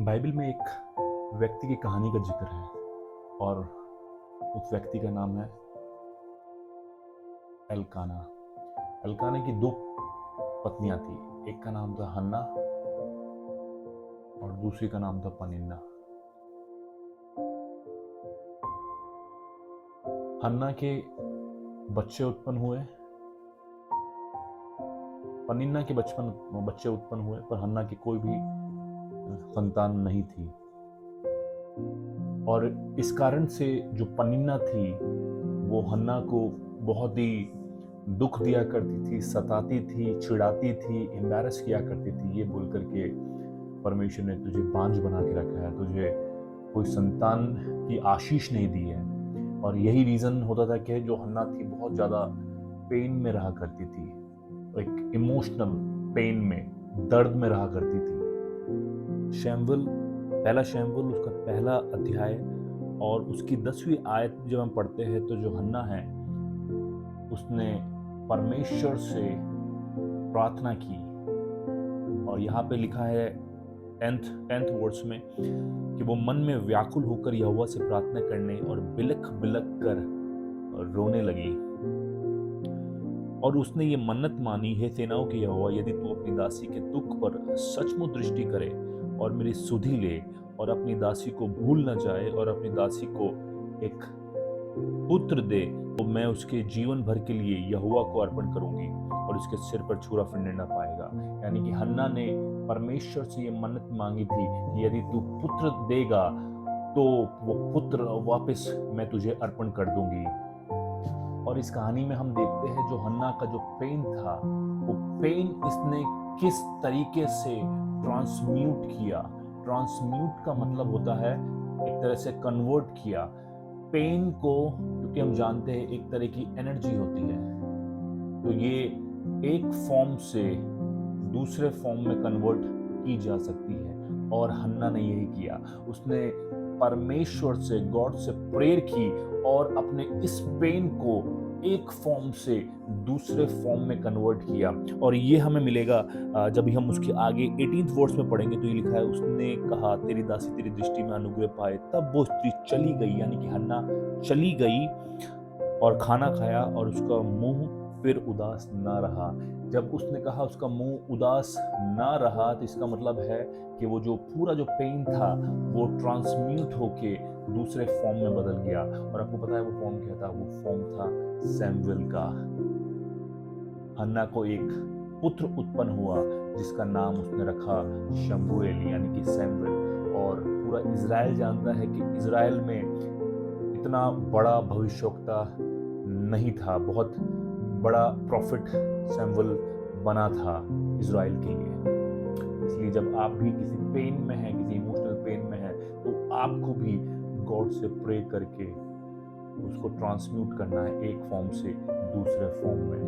Bible में एक व्यक्ति की कहानी का जिक्र है और उस व्यक्ति का नाम है एल्काना। एल्काना की दो पत्नियां थी। एक का नाम था हन्ना और दूसरी का नाम था पनिन्ना। हन्ना के बच्चे उत्पन्न हुए, पनिन्ना के बच्चे उत्पन्न हुए, पर हन्ना की कोई भी संतान नहीं थी। और इस कारण से जो पनिन्ना थी वो हन्ना को बहुत ही दुख दिया करती थी, सताती थी, चिढ़ाती थी, एम्बैरस किया करती थी, ये बोल करके परमेश्वर ने तुझे बांझ बना के रखा है, तुझे कोई संतान की आशीष नहीं दी है। और यही रीजन होता था कि जो हन्ना थी बहुत ज्यादा पेन में रहा करती थी, एक इमोशनल पेन में, दर्द में रहा करती थी। पहला शैमुएल उसका पहला अध्याय और उसकी 10वीं आयत जब हम पढ़ते हैं तो जो हन्ना है उसने परमेश्वर से प्रार्थना की। और यहाँ पे लिखा है 10th वर्स में कि वो मन में व्याकुल होकर यहोवा से प्रार्थना करने और बिलख बिलख कर रोने लगी। और उसने ये मन्नत मानी, हे सेनाओं के यहोवा, यदि तू अपनी दासी के दुख पर सचमुच दृष्टि करे और मेरी सुधि ले और अपनी दासी को भूल न जाए और अपनी दासी को एक पुत्र दे, तो मैं उसके जीवन भर के लिए यहोवा को अर्पण करूंगी और उसके सिर पर छुरा फिरने न पाएगा। यानी कि हन्ना ने परमेश्वर से ये मन्नत मांगी थी कि यदि तू पुत्र देगा तो वो पुत्र वापस मैं तुझे अर्पण कर दूंगी। और इस कहानी में हम देखते हैं जो हन्ना का जो पेन था, वो पेन इसने किस तरीके से ट्रांसम्यूट किया। ट्रांसम्यूट का मतलब होता है एक तरह से कन्वर्ट किया पेन को, क्योंकि हम जानते हैं एक तरह की एनर्जी होती है, तो ये एक फॉर्म से दूसरे फॉर्म में कन्वर्ट की जा सकती है। और हन्ना ने यही किया, उसने परमेश्वर से, गॉड से प्रेयर की और अपने इस पेन को एक फॉर्म से दूसरे फॉर्म में कन्वर्ट किया। और ये हमें मिलेगा जब भी हम उसके आगे 18th वर्स में पढ़ेंगे तो ये लिखा है, उसने कहा तेरी दासी तेरी दृष्टि में अनुग्रह पाए, तब वो स्त्री चली गई। यानी कि हन्ना चली गई और खाना खाया और उसका मुंह फिर उदास ना रहा। जब उसने कहा उसका मुंह उदास ना रहा तो इसका मतलब है कि वो जो पूरा जो पेन था वो ट्रांसम्यूट होके दूसरे फॉर्म में बदल गया। और आपको पता है वो फॉर्म क्या था? वो फॉर्म था सैमुएल का। हन्ना को एक पुत्र उत्पन्न हुआ जिसका नाम उसने रखा शमूएल, यानी कि सैमुएल। और पूरा इजराइल जानता है कि इजराइल में इतना बड़ा भविष्यवक्ता नहीं था, बहुत बड़ा प्रॉफिट सैमुएल बना था इजराइल के लिए। इसलिए जब आप भी किसी पेन में हैं, किसी इमोशनल पेन में हैं, तो आपको भी गॉड से प्रे करके उसको ट्रांसम्यूट करना है एक फॉर्म से दूसरे फॉर्म में।